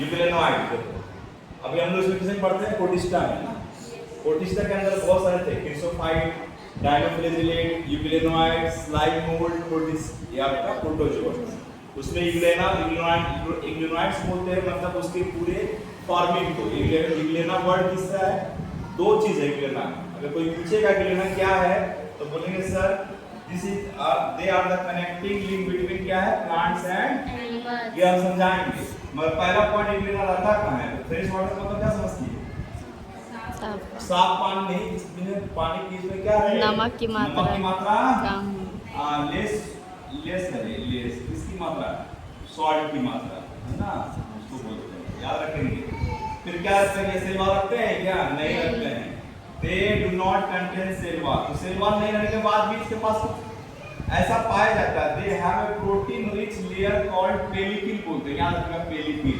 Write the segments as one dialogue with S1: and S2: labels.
S1: यूग्लेनोइड। देखो अभी हम लोग इसमें किसे पढ़ते हैं, प्रोटिस्टा में ना। प्रोटिस्टा के अंदर बहुत सारे थे, क्रिसोफाइट, डायनोफ्लेजिलेट, यूग्लेनोइड, स्लाइम मोल्ड, प्रोटिस, ये आपका प्रोटोजोआ। उसमें यूग्लेनोइड्स बोलते हैं, मतलब उसके पूरे फॉर्मिंग को। यूग्लेना वर्ड किसका है, दो चीज है यूग्लेना। अगर कोई पूछेगा यूग्लेना क्या है तो बोलेंगे sir this is they are the connecting link between क्या है, प्लांट्स एंड एनिमल्स। ये हम समझाएंगे, मगर पहला पॉइंट यूग्लेना रहता कहां है। फ्रेश वाटर मतलब क्या समझती है, साफ पानी नहीं, इसमें पानी की इसमें क्या है,
S2: नमक की मात्रा
S1: कम, लेस है, लेस किसकी मात्रा, सॉल्ट की मात्रा है ना, उसको बोलते हैं, याद रखेंगे। फिर क्या रखते हैं, सेल वॉल रखते हैं क्या, नहीं रखते हैं। They do not contain cell wall. तो सेल वॉल नहीं रहने के बाद भी इसके पास ऐसा पाया जाता है, they have a protein rich layer called pellicle बोलते हैं, याद रखना पेलिकिल।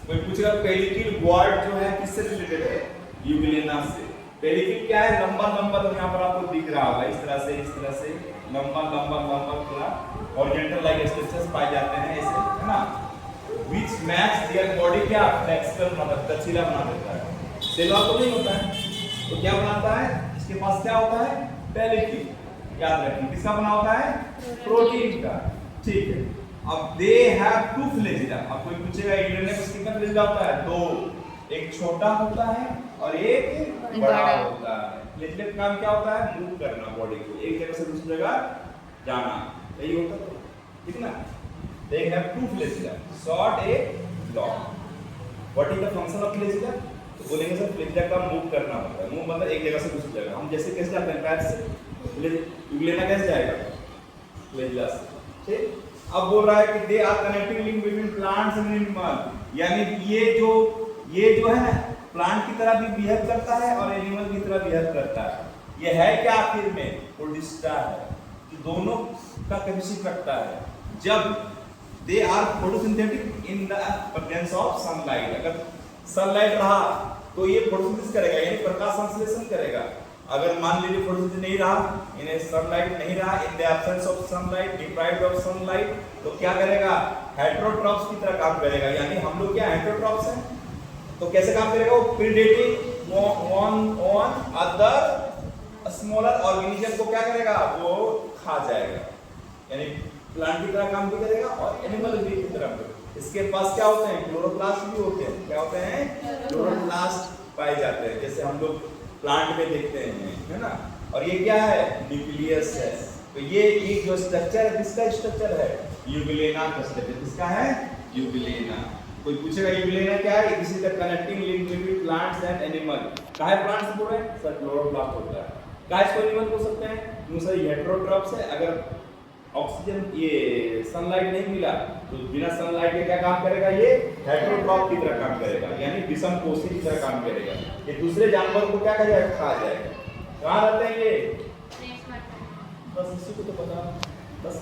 S1: कोई पूछेगा पेलिकिल वर्ड जो है किससे रिलेटेड है, यूग्लेना से। पेलिकिल क्या है, लंबा लंबा, तो यहाँ पर आपको दिख रहा होगा इस तरह से लंबा लंबा लंबा पूरा हॉरिजॉन्टल लाइक स्ट्रक्चर्स पाए जाते हैं ऐसे, है ना, which match their body क्या फ्लेक्सिबल मतलब लचीला बना देता है। सेल वॉल तो नहीं होता है, तो क्या बनाता है, इसके पास क्या होता है, पेलिकिल। याद रखिए किसका बना होता है, प्रोटीन का, ठीक है। अब दे हैव टू फ्लेजिला। अब कोई पूछेगा यूग्लेना में कितना फ्लेजिला होता है, दो, एक छोटा होता है और एक बड़ा होता है। फ्लेजिलेट का काम क्या होता है, मूव करना बॉडी को, एक जगह से दूसरी जगह जाना, यही होता है, ठीक ना। They have two flagella, short and long. What is the function of flagella? तो बोलेंगे सर फ्लेजिला का मूव करना होता है। मूव मतलब एक जगह से दूसरी जगह, हम जैसे कैसे जाते हैं पैर से, यूग्लेना कैसे जाएगा, फ्लेजिला से, ठीक। अब बोल रहा है कि they are connecting link between plants and animal, यानी ये जो है प्लांट की तरह भी बिहेव करता है और एनिमल की तरह बिहेव करता है। ये है क्या आखिर में, प्रोटिस्टा है, जो दोनों का कैपेसिटी रखता है। जब they are photosynthetic in the presence of sunlight, अगर सनलाइट रहा तो ये फोटोसिंथेसिस करेगा, यानी प्रकाश संश्लेषण करेगा। अगर मान लीजिए फोटोसिंथेसिस नहीं रहा, इन्हें सनलाइट नहीं रहा, in the absence of sunlight, deprived of sunlight, तो क्या करेगा, हेटेरोट्रॉप्स की तरह काम करेगा। यानी हम लोग क्या हेटेरोट्रॉप्स हैं, तो कैसे काम करेगा, वो प्रीडेटिंग ऑन अदर स्मॉलर ऑर्गेनिज्म को क्या करेगा, वो खा जाएगा। यानी प्लांट की तरह काम भी करेगा और एनिमल भी की तरह। इसके पास क्या होते हैं, क्लोरोप्लास्ट भी होते हैं, क्या होते हैं, क्लोरोप्लास्ट पाए जाते हैं, जैसे हम लोग प्लांट में देखते हैं, है ना। और ये क्या है, न्यूक्लियस है। तो ये जो स्ट्रक्चर है, किसका स्ट्रक्चर है, यूग्लेना का स्ट्रक्चर, किसका है, यूग्लेना। कोई पूछेगा यूग्लेना क्या है, this is the connecting link between plants and animal. काहे प्लांट्स बोल रहे हैं सर, क्लोरोप्लास्ट होता है। काहे इसको एनिमल बोल सकते हैं, क्योंकि सर हेटेरोट्रॉप्स है। अगर ऑक्सीजन ये सनलाइट नहीं मिला तो बिना सनलाइट के क्या काम करेगा, ये हेटेरोट्रॉप की तरह काम करेगा, यानी विषमपोषी की तरह काम करेगा। ये दूसरे जानवर को क्या करेगा, खा जाएगा। कहाँ रहते हैं ये, बस इसी को तो पता, बस।